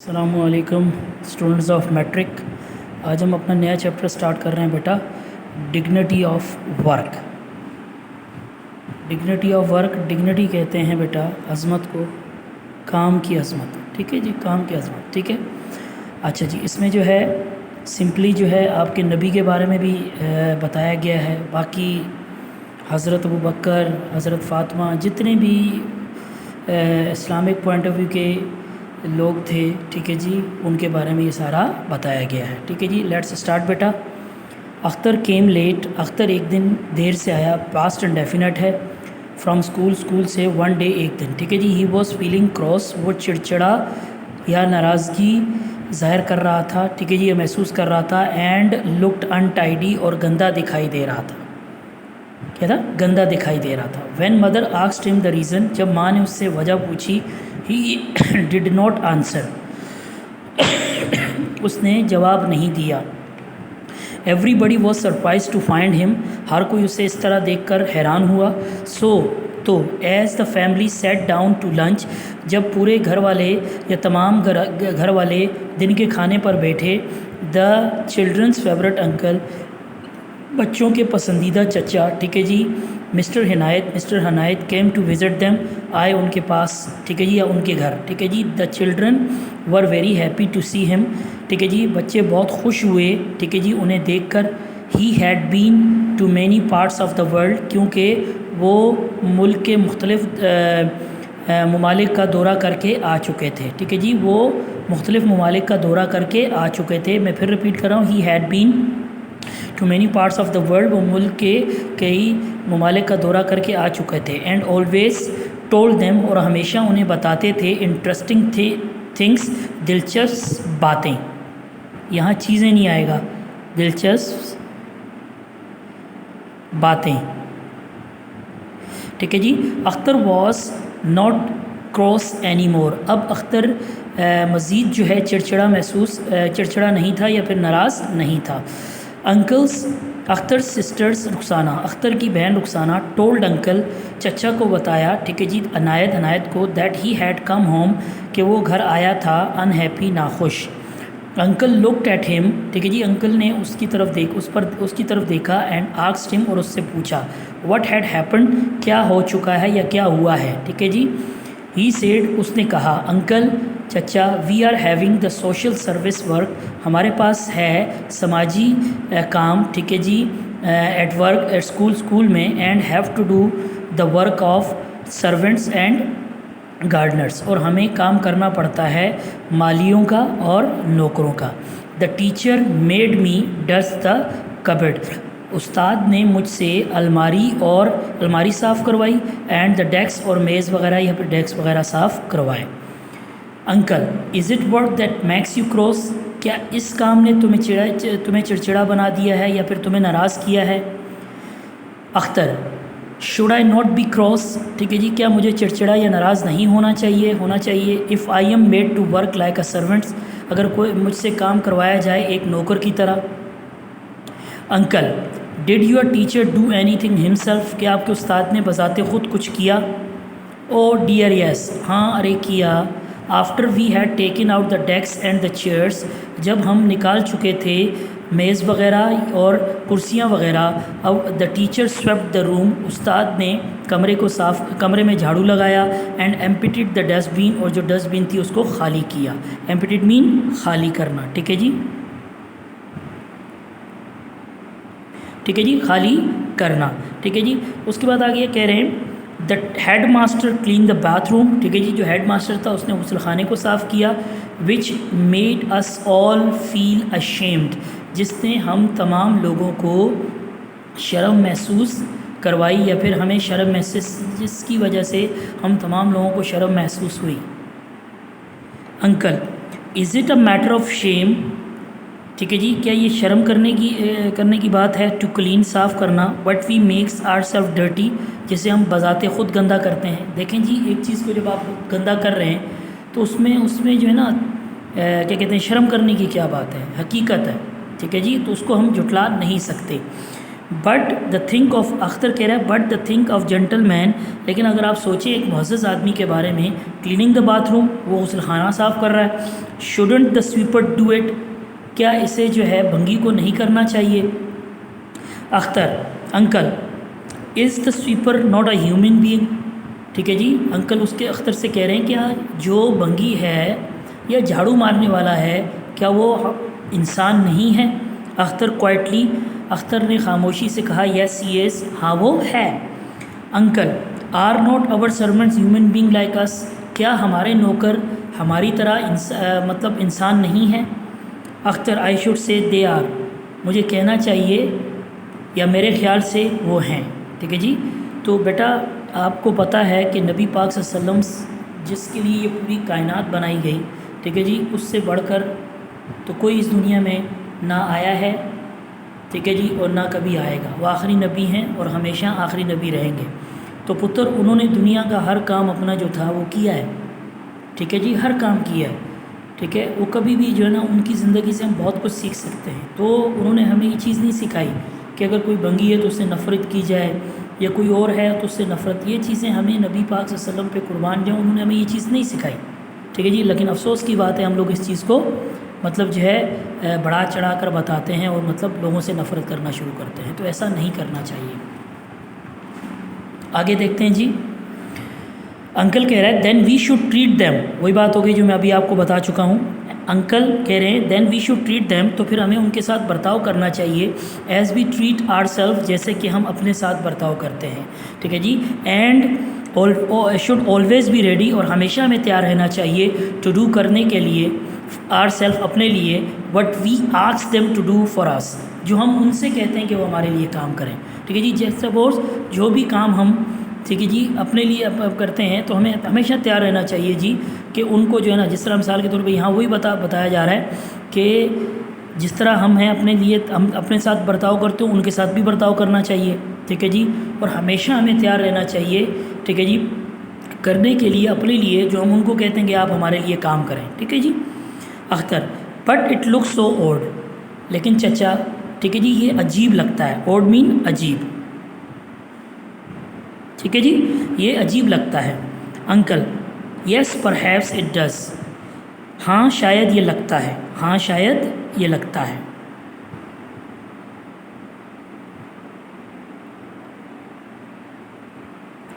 السلام علیکم students of matric. آج ہم اپنا نیا چیپٹر سٹارٹ کر رہے ہیں بیٹا, dignity of work. Dignity of work, dignity کہتے ہیں بیٹا عظمت کو, کام کی عظمت. ٹھیک ہے جی, کام کی عظمت. ٹھیک ہے, اچھا جی. اس میں جو ہے سمپلی جو ہے آپ کے نبی کے بارے میں بھی بتایا گیا ہے. باقی حضرت ابوبکر, حضرت فاطمہ, جتنے بھی اسلامک پوائنٹ آف ویو کے لوگ تھے, ٹھیک ہے جی, ان کے بارے میں یہ سارا بتایا گیا ہے. ٹھیک ہے جی, لیٹس اسٹارٹ بیٹا. اختر کیم لیٹ, اختر ایک دن دیر سے آیا. پاسٹ انڈیفینٹ ہے. فرام اسکول, اسکول سے. ون ڈے, ایک دن. ٹھیک ہے جی. ہی واز فیلنگ کراس, وہ چڑچڑا یا ناراضگی ظاہر کر رہا تھا. ٹھیک ہے جی, یہ محسوس کر رہا تھا. اینڈ لکڈ انٹائڈی, اور گندا دکھائی دے رہا تھا. کیا تھا؟ گندا دکھائی دے رہا تھا. وین مدر آسکڈ ہم دا ریزن, جب ماں نے اس سے وجہ پوچھی, ہی ڈڈ ناٹ آنسر, اس نے جواب نہیں دیا. Everybody was surprised to find him, ہر کوئی اسے اس طرح دیکھ کر حیران ہوا. تو as the family sat down to lunch, جب پورے گھر والے یا تمام گھر والے دن کے کھانے پر بیٹھے. دا چلڈرنس فیورٹ انکل, بچوں کے پسندیدہ چچا, ٹھیک ہے جی, mister Inayat came to visit them, آئے ان کے پاس. ٹھیک ہے جی, یا ان کے گھر. ٹھیک ہے جی. The children were very happy to see him, ٹھیک ہے جی, بچے بہت خوش ہوئے, ٹھیک ہے جی, انہیں دیکھ کر. He had been to many parts of the world, کیونکہ وہ ملک کے مختلف ممالک کا دورہ کر کے آ چکے تھے. ٹھیک ہے جی, وہ مختلف ممالک کا دورہ کر کے آ چکے تھے. میں پھر رپیٹ کر رہا ہوں, he had been to many parts of the world, وہ ملک کے کئی ممالک کا دورہ کر کے آ چکے تھے. اینڈ آلویز ٹولڈ دیم, اور ہمیشہ انہیں بتاتے تھے. انٹرسٹنگ تھنگس, دلچسپ باتیں. یہاں چیزیں نہیں آئے گا, دلچسپ باتیں. ٹھیک ہے جی. Akhtar was not cross any more, اب اختر مزید جو ہے چڑچڑا نہیں تھا یا پھر ناراض نہیں تھا. انکلس, اختر سسٹرز رخسانہ, اختر کی بہن رخسانہ. ٹولڈ انکل, چچا کو بتایا. ٹھیک ہے جی, عنایت کو. That he had come home, کہ وہ گھر آیا تھا. انہیپی, ناخوش. انکل لکڈ ایٹ ہم, ٹھیک ہے جی, انکل نے اس کی طرف دیکھا. اینڈ آسکڈ ہم, اور اس سے پوچھا. واٹ ہیڈ ہیپنڈ, کیا ہو چکا ہے یا کیا ہوا ہے. ٹھیک ہے جی. ہی سیڈ, اس نے کہا. انکل, چچا. We are having the social service work, ہمارے پاس ہے سماجی کام. ٹھیک ہے جی. ایٹ ورک, ایٹ اسکول میں. And have to do the work of servants and gardeners, اور ہمیں کام کرنا پڑتا ہے مالیوں کا اور نوکروں کا. The teacher made me dust the cupboard, استاد نے مجھ سے الماری صاف کروائی. اینڈ دا ڈیسک, اور میز وغیرہ یا پھر ڈیسک وغیرہ صاف کروائے. Uncle, is it work that makes you cross, کیا اس کام نے تمہیں چڑچڑا بنا دیا ہے یا پھر تمہیں ناراض کیا ہے. Akhtar, should I not be cross, ٹھیک ہے جی, کیا مجھے چڑچڑا یا ناراض نہیں ہونا چاہیے. If I am made to work like a servants, اگر کوئی مجھ سے کام کروایا جائے ایک نوکر کی طرح. Uncle, did your teacher do anything himself, کیا آپ کے استاد نے بذات خود کچھ کیا. او ڈیئر یس, ہاں ارے کیا. After we had taken out the desk and the chairs, جب ہم نکال چکے تھے میز وغیرہ اور کرسیاں وغیرہ. دا ٹیچر سویپٹ دا روم, استاد نے کمرے میں جھاڑو لگایا. اینڈ ایمپٹیڈ دا ڈسٹ بین, اور جو ڈسٹ بین تھی اس کو خالی کیا. ایمپٹیڈ مین خالی کرنا. ٹھیک ہے جی. ٹھیک ہے جی, خالی کرنا. ٹھیک ہے جی. اس کے بعد آگے کہہ رہے ہیں the headmaster clean the bathroom, ٹھیک ہے جی, جو ہیڈ ماسٹر تھا اس نے غسل خانے کو صاف کیا. Which made us all feel ashamed, جس نے ہم تمام لوگوں کو شرم محسوس کروائی یا پھر ہمیں شرم محسوس, جس کی وجہ سے ہم تمام لوگوں کو شرم محسوس ہوئی. Uncle, is it a matter of shame, ٹھیک ہے جی, کیا یہ شرم کرنے کی بات ہے. ٹو کلین, صاف کرنا. What we makes our self dirty, جسے ہم بذات خود گندا کرتے ہیں. دیکھیں جی, ایک چیز کو جب آپ گندا کر رہے ہیں تو اس میں جو ہے نا کیا کہتے ہیں, شرم کرنے کی کیا بات ہے, حقیقت ہے. ٹھیک ہے جی, تو اس کو ہم جھٹلا نہیں سکتے. But the think of, Akhtar کہہ رہا ہے but the think of gentleman, لیکن اگر آپ سوچیں ایک معزز آدمی کے بارے میں، کلیننگ دا باتھ روم، وہ غسل خانہ صاف کر رہا ہے، shouldn't the sweeper do it, کیا اسے جو ہے بھنگی کو نہیں کرنا چاہیے؟ Akhtar uncle is the sweeper not a human being, ٹھیک ہے جی، انکل اس کے اختر سے کہہ رہے ہیں کیا جو بھنگی ہے یا جھاڑو مارنے والا ہے کیا وہ انسان نہیں ہے؟ اختر کوائٹلی، اختر نے خاموشی سے کہا یس ہی از، ہاں وہ ہے۔ انکل آر ناٹ اور سرونٹس ہیومن بینگ لائک اس، کیا ہمارے نوکر ہماری طرح مطلب انسان نہیں ہیں؟ Akhtar I should say they are, مجھے کہنا چاہیے یا میرے خیال سے وہ ہیں، ٹھیک ہے جی۔ تو بیٹا آپ کو پتہ ہے کہ نبی پاک صلی اللہ علیہ وسلم جس کے لیے یہ پوری کائنات بنائی گئی، ٹھیک ہے جی، اس سے بڑھ کر تو کوئی اس دنیا میں نہ آیا ہے، ٹھیک ہے جی، اور نہ کبھی آئے گا، وہ آخری نبی ہیں اور ہمیشہ آخری نبی رہیں گے۔ تو پتر انہوں نے دنیا کا ہر کام اپنا جو تھا وہ کیا ہے، ٹھیک ہے جی، ہر کام کیا ہے، ٹھیک ہے، وہ کبھی بھی جو ہے نا ان کی زندگی سے ہم بہت کچھ سیکھ سکتے ہیں۔ تو انہوں نے ہمیں یہ چیز نہیں سکھائی کہ اگر کوئی بنگی ہے تو اس سے نفرت کی جائے یا کوئی اور ہے تو اس سے نفرت، یہ چیزیں ہمیں نبی پاک صلی اللہ علیہ وسلم پہ قربان جاؤں انہوں نے ہمیں یہ چیز نہیں سکھائی، ٹھیک ہے جی۔ لیکن افسوس کی بات ہے ہم لوگ اس چیز کو مطلب جو ہے بڑھا چڑھا کر بتاتے ہیں اور مطلب لوگوں سے نفرت کرنا شروع کرتے ہیں، تو ایسا نہیں کرنا چاہیے۔ آگے دیکھتے ہیں جی، انکل کہہ رہا ہے دین وی شوڈ ٹریٹ دیم، وہی بات ہو گئی جو میں ابھی آپ کو بتا چکا ہوں۔ انکل کہہ رہے ہیں then we should treat them, تو پھر ہمیں ان کے ساتھ برتاؤ کرنا چاہیے as we treat our self, جیسے کہ ہم اپنے ساتھ برتاؤ کرتے ہیں، ٹھیک ہے جی۔ And should always be ready, اور ہمیشہ ہمیں تیار رہنا چاہیے ٹو ڈو، کرنے کے لیے، آر سیلف اپنے لیے، what we ask them to do for us, جو ہم ان سے کہتے ہیں کہ وہ ہمارے لیے کام کریں، ٹھیک ہے جی۔ جیسے سپوز جو بھی کام ہم ٹھیک ہے جی اپنے لیے کرتے ہیں تو ہمیں ہمیشہ تیار رہنا چاہیے جی کہ ان کو جو ہے نا، جس طرح مثال کے طور پہ یہاں وہی بتایا جا رہا ہے کہ جس طرح ہم ہیں اپنے لیے، ہم اپنے ساتھ برتاؤ کرتے ہوں ان کے ساتھ بھی برتاؤ کرنا چاہیے، ٹھیک ہے جی، اور ہمیشہ ہمیں تیار رہنا چاہیے، ٹھیک ہے جی، کرنے کے لیے اپنے لیے جو ہم ان کو کہتے ہیں کہ آپ ہمارے لیے کام کریں، ٹھیک ہے جی۔ اختر بٹ اٹ لکس سو اوڈ، لیکن چچا ٹھیک ہے جی یہ عجیب لگتا ہے، اوڈ مین عجیب، ٹھیک ہے جی، یہ عجیب لگتا ہے۔ Uncle yes perhaps it does, ہاں شاید یہ لگتا ہے، ہاں شاید یہ لگتا ہے۔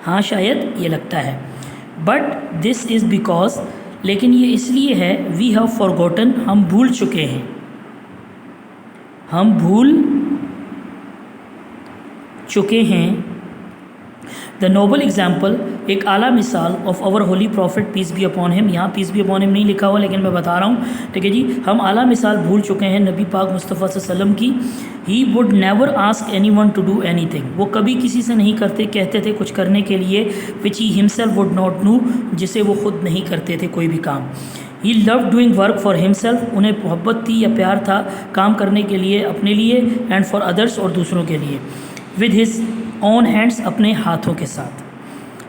ہاں شاید یہ لگتا ہے، بٹ دس از بیکاز، لیکن یہ اس لیے ہے، وی ہیو فارگوٹن، ہم بھول چکے ہیں، ہم بھول چکے ہیں، دا نوبل ایگزامپل، ایک اعلیٰ مثال، of our holy prophet peace be upon him, یہاں پیس بی اپون ہم نہیں لکھا ہوا لیکن میں بتا رہا ہوں، ٹھیک ہے جی، ہم اعلیٰ مثال بھول چکے ہیں نبی پاک مصطفیٰ صلی اللہ علیہ وسلم کی۔ He would never ask anyone to do anything, وہ کبھی کسی سے نہیں کہتے تھے کچھ کرنے کے لیے، which he himself would not do, جسے وہ خود نہیں کرتے تھے کوئی بھی کام۔ He love doing work for himself, انہیں محبت تھی یا پیار تھا کام کرنے کے لیے اپنے لیے، اینڈ فار ادرس، اور دوسروں کے لیے، ود ہز اون ہینڈس، اپنے ہاتھوں کے ساتھ۔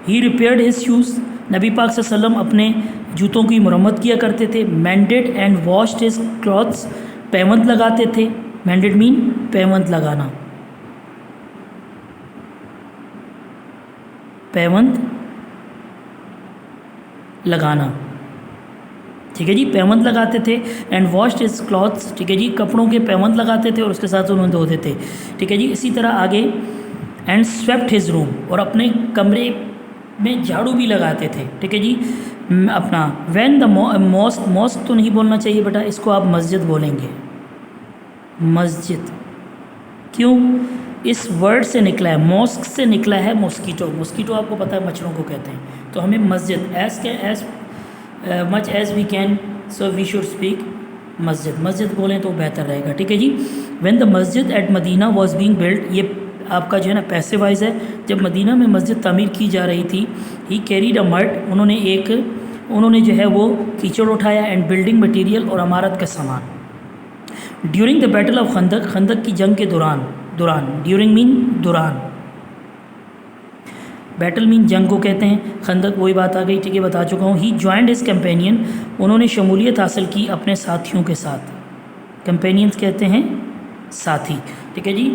ہی ریپیئرڈ ہز شوز، نبی پاک صلی اللہ علیہ وسلم اپنے جوتوں کی مرمت کیا کرتے تھے۔ مینڈیڈ اینڈ واشڈ ہز کلوتھس، پیوند لگاتے تھے، مینڈیڈ مین پیوند لگانا، پیوند لگانا، ٹھیک ہے جی، پیوند لگاتے تھے، اینڈ واشڈ ہز کلوتھس، ٹھیک ہے جی، کپڑوں کے پیوند لگاتے تھے اور اس کے ساتھ انہوں نے دھوتے تھے، ٹھیک ہے جی۔ اسی طرح آگے، اینڈ سویپٹ ہز روم، اور اپنے کمرے میں جھاڑو بھی لگاتے تھے، ٹھیک ہے جی، اپنا وین دا موسک تو نہیں بولنا چاہیے بیٹا، اس کو آپ مسجد بولیں گے، مسجد، کیوں؟ اس ورڈ سے نکلا ہے، موسک سے نکلا ہے موسکیٹو، موسکیٹو آپ کو پتہ ہے مچھروں کو کہتے ہیں، تو ہمیں مسجد as much as we can, so we should speak مسجد بولیں تو بہتر رہے گا، ٹھیک ہے جی۔ When the masjid at Madina was being built, یہ آپ کا جو ہے نا پیسے وائز ہے، جب مدینہ میں مسجد تعمیر کی جا رہی تھی، ہی کیریڈ اے مڈ، انہوں نے جو ہے وہ کیچڑ اٹھایا، اینڈ بلڈنگ مٹیریل، اور عمارت کا سامان۔ ڈیورنگ دا بیٹل آف خندق، خندق کی جنگ کے دوران، ڈیورنگ مین دوران، بیٹل مین جنگ کو کہتے ہیں، خندق وہی بات آ گئی، ٹھیک ہے بتا چکا ہوں۔ ہی جوائنڈ ہز کمپینین، انہوں نے شمولیت حاصل کی اپنے ساتھیوں کے ساتھ، کمپینینز کہتے ہیں ساتھی، ٹھیک ہے جی۔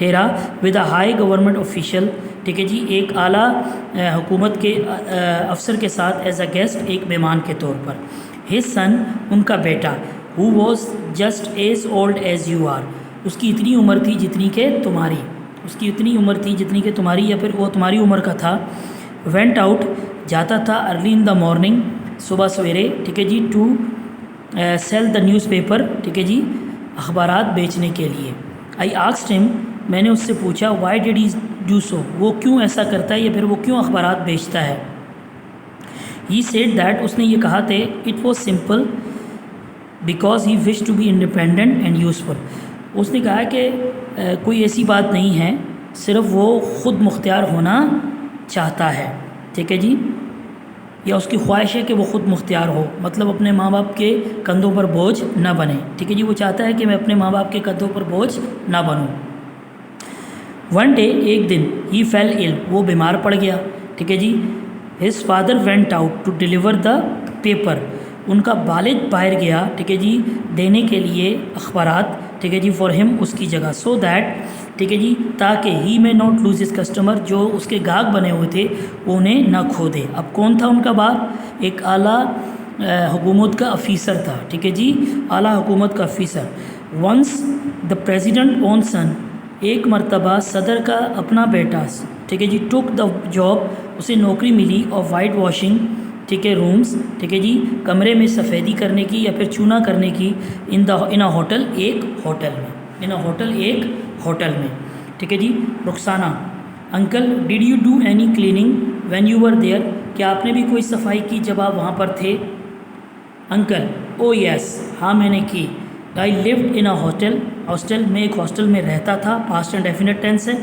ٹھہرا with a high government official, ٹھیک ہے جی، ایک اعلیٰ حکومت کے افسر کے ساتھ ایز اے گیسٹ، ایک مہمان کے طور پر. ہز سن، ان کا بیٹا، who was just as old as you are, اس کی اتنی عمر تھی جتنی کہ تمہاری، اس کی اتنی عمر تھی جتنی کہ تمہاری، یا پھر وہ تمہاری عمر کا تھا. وینٹ آؤٹ، جاتا تھا، ارلی ان دا مارننگ، صبح سویرے، ٹھیک ہے جی، to sell the newspaper, ٹھیک ہے جی، اخبارات بیچنے کے لیے. آئی آسکڈ ہم، میں نے اس سے پوچھا، why did he do so, وہ کیوں ایسا کرتا ہے یا پھر وہ کیوں اخبارات بیچتا ہے. ہی سیڈ دیٹ، اس نے یہ کہا تھے، it was simple because he wish to be independent and useful. اس نے کہا کہ کوئی ایسی بات نہیں ہے، صرف وہ خود مختار ہونا چاہتا ہے، ٹھیک ہے جی، یا اس کی خواہش ہے کہ وہ خود مختار ہو، مطلب اپنے ماں باپ کے کندھوں پر بوجھ نہ بنے، ٹھیک ہے جی، وہ چاہتا ہے کہ میں اپنے ماں باپ کے کندھوں پر بوجھ نہ بنوں. ون ڈے، ایک دن، ہی فیل ایل، وہ بیمار پڑ گیا، ٹھیک ہے جی. His father went out to deliver the paper, ان کا والد باہر گیا، ٹھیک ہے جی، دینے کے لیے اخبارات، ٹھیک ہے جی، فار ہم، اس کی جگہ، سو دیٹ، ٹھیک ہے جی، تاکہ ہی میں ناٹ لوز ہز کسٹمر، جو اس کے گاہک بنے ہوئے تھے انہیں نہ کھو دے. اب کون تھا ان کا باپ؟ ایک اعلیٰ حکومت کا افیسر تھا، ٹھیک ہے جی، اعلیٰ حکومت کا افیسر. ونس دا پریزیڈنٹ اون سن، ایک مرتبہ صدر کا اپنا بیٹا، ٹھیک ہے جی، ٹک دا جاب، اسے نوکری ملی، آف وائٹ واشنگ، ٹھیک ہے، رومس، ٹھیک ہے جی، کمرے میں سفیدی کرنے کی یا پھر چونا کرنے کی، ان اے ہوٹل، ایک ہوٹل میں، ان اے ہوٹل، ایک ہوٹل میں، ٹھیک ہے جی. Rukhsana, uncle did you do any cleaning when you were there, کیا آپ نے بھی کوئی صفائی کی جب آپ وہاں پر تھے؟ انکل، او یس، ہاں میں نے کی. I lived in a hotel, hostel میں، ایک ہاسٹل میں رہتا تھا، پاسٹ اینڈ ڈیفینٹ ٹینس ہے.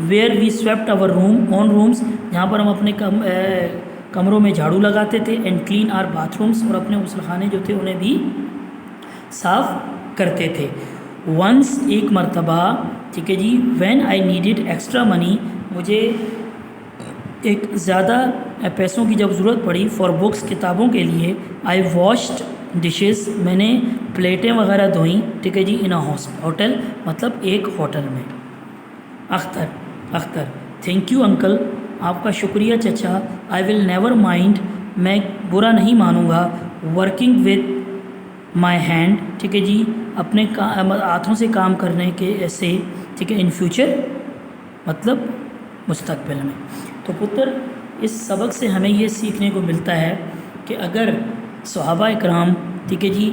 Where we swept our room, our rooms, جہاں پر ہم اپنے کمروں میں جھاڑو لگاتے تھے، and clean our bathrooms, اور اپنے غسل خانے جو تھے انہیں بھی صاف کرتے تھے. ونس، ایک مرتبہ، ٹھیک ہے جی، when I needed extra money, مجھے ایک زیادہ پیسوں کی جب ضرورت پڑی، فار بکس، کتابوں کے لیے، آئی واشڈ ڈشز، میں نے پلیٹیں وغیرہ دھوئیں، ٹھیک ہے جی، ان اے ہوٹل، مطلب ایک ہوٹل میں. اختر، تھینک یو انکل، آپ کا شکریہ چچا. آئی ول نیور مائنڈ، میں برا نہیں مانوں گا، ورکنگ ود مائی ہینڈ، ٹھیک ہے جی، اپنے ہاتھوں سے کام کرنے کے سے، ٹھیک ہے، ان فیوچر، مطلب مستقبل میں. تو پتر، اس سبق سے ہمیں یہ سیکھنے کو ملتا ہے کہ اگر صحابہ اکرام، ٹھیک ہے جی،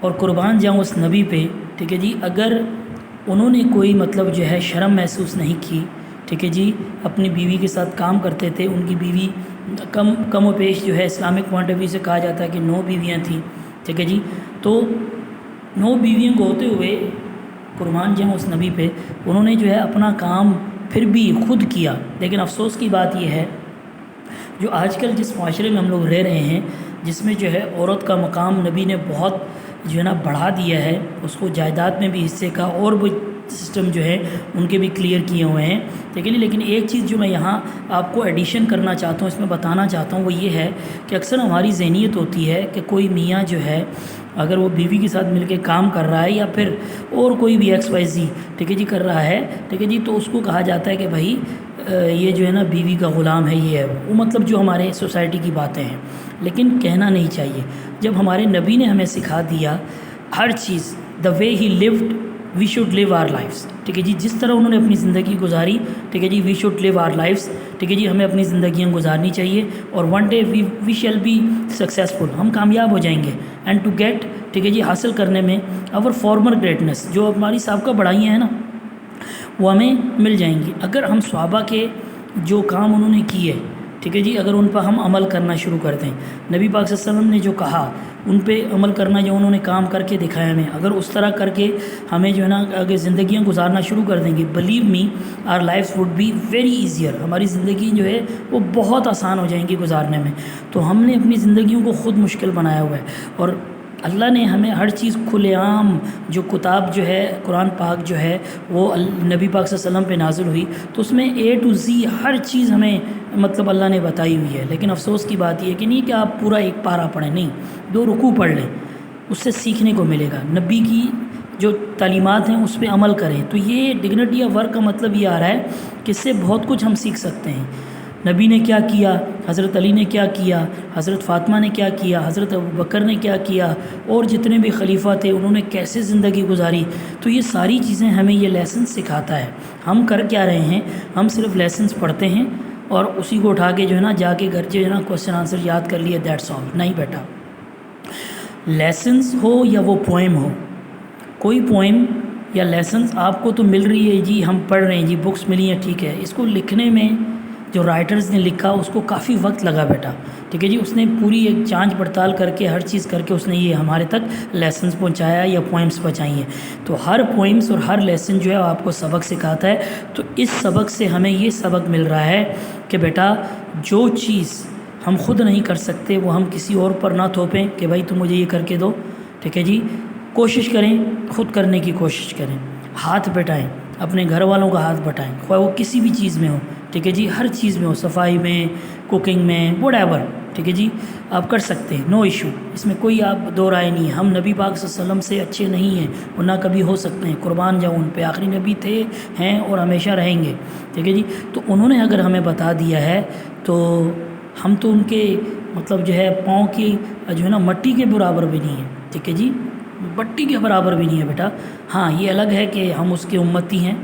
اور قربان جاؤں اس نبی پہ، ٹھیک ہے جی، اگر انہوں نے کوئی مطلب جو ہے شرم محسوس نہیں کی، ٹھیک ہے جی، اپنی بیوی کے ساتھ کام کرتے تھے، ان کی بیوی کم و بیش جو ہے اسلامک پوائنٹ آف ویو سے کہا جاتا ہے کہ 9 بیویاں تھیں، ٹھیک ہے جی، تو 9 بیویوں کو ہوتے ہوئے قربان جاؤں اس نبی پہ، انہوں نے جو ہے اپنا کام پھر بھی خود کیا. لیکن افسوس کی بات یہ ہے، جو آج کل جس معاشرے میں ہم لوگ رہ رہے ہیں، جس میں جو ہے عورت کا مقام نبی نے بہت جو ہے نا بڑھا دیا ہے، اس کو جائیداد میں بھی حصے کا، اور بھی سسٹم جو ہے ان کے بھی کلیئر کیے ہوئے ہیں، ٹھیک ہے. لیکن ایک چیز جو میں یہاں آپ کو ایڈیشن کرنا چاہتا ہوں، اس میں بتانا چاہتا ہوں، وہ یہ ہے کہ اکثر ہماری ذہنیت ہوتی ہے کہ کوئی میاں جو ہے اگر وہ بیوی کے ساتھ مل کے کام کر رہا ہے، یا پھر اور کوئی بھی ایکس وائی زی، ٹھیک ہے جی، کر رہا ہے، ٹھیک ہے جی، تو اس کو کہا جاتا ہے کہ بھائی یہ جو ہے نا بیوی کا غلام ہے، یہ ہے وہ، مطلب جو ہمارے سوسائٹی کی باتیں ہیں. لیکن کہنا نہیں چاہیے. جب ہمارے نبی نے ہمیں سکھا دیا ہر چیز، the way he lived we should live our lives, ٹھیک ہے جی، جس طرح انہوں نے اپنی زندگی گزاری، ٹھیک ہے جی، we should live our lives, ٹھیک ہے جی، ہمیں اپنی زندگیاں گزارنی چاہیے، اور one day we shall be successful, ہم کامیاب ہو جائیں گے. اینڈ ٹو گیٹ، ٹھیک ہے جی، حاصل کرنے میں اور فارمر گریٹنس، جو ہماری سابقہ بڑھائیاں ہیں نا، وہ ہمیں مل جائیں گی اگر ہم صحابہ کے جو کام انہوں نے کیے، ٹھیک ہے جی، اگر ان پر ہم عمل کرنا شروع کر دیں. نبی پاک صلی اللہ علیہ وسلم نے جو کہا ان پہ عمل کرنا، جو انہوں نے کام کر کے دکھایا ہمیں، اگر اس طرح کر کے ہمیں جو ہے نا اگر زندگیاں گزارنا شروع کر دیں گے، believe me our lives would be very easier, ہماری زندگی جو ہے وہ بہت آسان ہو جائیں گی گزارنے میں. تو ہم نے اپنی زندگیوں کو خود مشکل بنایا ہوا ہے، اور اللہ نے ہمیں ہر چیز کھلے عام، جو کتاب جو ہے قرآن پاک جو ہے وہ نبی پاک صلی اللہ علیہ وسلم پہ نازل ہوئی، تو اس میں اے ٹو زی ہر چیز ہمیں مطلب اللہ نے بتائی ہوئی ہے. لیکن افسوس کی بات یہ ہے کہ نہیں کہ آپ پورا ایک پارہ پڑھیں، نہیں، 2 رکوع پڑھ لیں، اس سے سیکھنے کو ملے گا. نبی کی جو تعلیمات ہیں اس پہ عمل کریں. تو یہ ڈگنیٹی آف ورک کا مطلب یہ آ رہا ہے کہ اس سے بہت کچھ ہم سیکھ سکتے ہیں. نبی نے کیا کیا، حضرت علی نے کیا کیا، حضرت فاطمہ نے کیا کیا، حضرت ابوبکر نے کیا کیا، اور جتنے بھی خلیفہ تھے انہوں نے کیسے زندگی گزاری. تو یہ ساری چیزیں ہمیں یہ لیسنس سکھاتا ہے. ہم کر کیا رہے ہیں، ہم صرف لیسنس پڑھتے ہیں اور اسی کو اٹھا کے جو ہے نا جا کے گھر جو ہے نا کوشچن آنسر یاد کر لیے، دیٹس آل. نہیں بیٹا، لیسنس ہو یا وہ پوئم ہو، کوئی پوئم یا لیسنس آپ کو تو مل رہی ہے جی، ہم پڑھ رہے ہیں جی، بکس ملی ہیں، ٹھیک ہے. اس کو لکھنے میں جو رائٹرز نے لکھا اس کو کافی وقت لگا بیٹا، ٹھیک ہے جی. اس نے پوری ایک جانچ پڑتال کر کے ہر چیز کر کے اس نے یہ ہمارے تک لیسنس پہنچایا یا پوئمس پہنچائی ہیں. تو ہر پوئمس اور ہر لیسن جو ہے آپ کو سبق سکھاتا ہے. تو اس سبق سے ہمیں یہ سبق مل رہا ہے کہ بیٹا جو چیز ہم خود نہیں کر سکتے وہ ہم کسی اور پر نہ تھوپیں کہ بھائی تم مجھے یہ کر کے دو، ٹھیک ہے جی. کوشش کریں، خود کرنے کی کوشش کریں. ہاتھ بٹائیں، اپنے گھر والوں کا ہاتھ بٹائیں، خواہ وہ کسی بھی چیز میں ہو، ٹھیک ہے جی. ہر چیز میں ہو، صفائی میں، کوکنگ میں، وٹ ایور، ٹھیک ہے جی. آپ کر سکتے ہیں، نو ایشو. اس میں کوئی آپ دو رائے نہیں ہے. ہم نبی پاک صلی اللہ علیہ وسلم سے اچھے نہیں ہیں اور نہ کبھی ہو سکتے ہیں. قربان جاؤں ان پہ، آخری نبی تھے، ہیں اور ہمیشہ رہیں گے، ٹھیک ہے جی. تو انہوں نے اگر ہمیں بتا دیا ہے تو ہم تو ان کے مطلب جو ہے پاؤں کی جو ہے نا مٹی کے برابر بھی نہیں ہے، ٹھیک ہے جی. مٹی کے برابر بھی نہیں ہے بیٹا. ہاں یہ الگ ہے کہ ہم اس کے امتی ہیں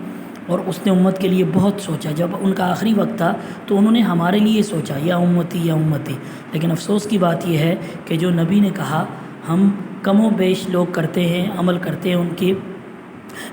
اور اس نے امت کے لیے بہت سوچا. جب ان کا آخری وقت تھا تو انہوں نے ہمارے لیے سوچا، یا امتی یا امتی. لیکن افسوس کی بات یہ ہے کہ جو نبی نے کہا ہم کم و بیش لوگ کرتے ہیں، عمل کرتے ہیں، ان کی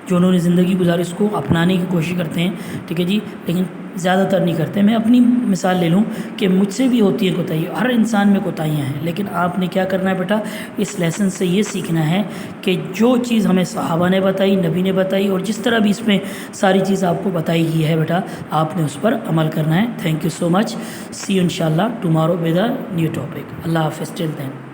جو انہوں نے زندگی گزاری اس کو اپنانے کی کوشش کرتے ہیں، ٹھیک ہے جی. لیکن زیادہ تر نہیں کرتے. میں اپنی مثال لے لوں کہ مجھ سے بھی ہوتی ہے کوتاہی، ہر انسان میں کوتاہیاں ہیں. لیکن آپ نے کیا کرنا ہے بیٹا، اس لیسن سے یہ سیکھنا ہے کہ جو چیز ہمیں صحابہ نے بتائی، نبی نے بتائی، اور جس طرح بھی اس میں ساری چیز آپ کو بتائی گئی ہے بیٹا، آپ نے اس پر عمل کرنا ہے. Thank you so much. See you انشاءاللہ tomorrow with a new topic. اللہ حافظ. ٹل دین.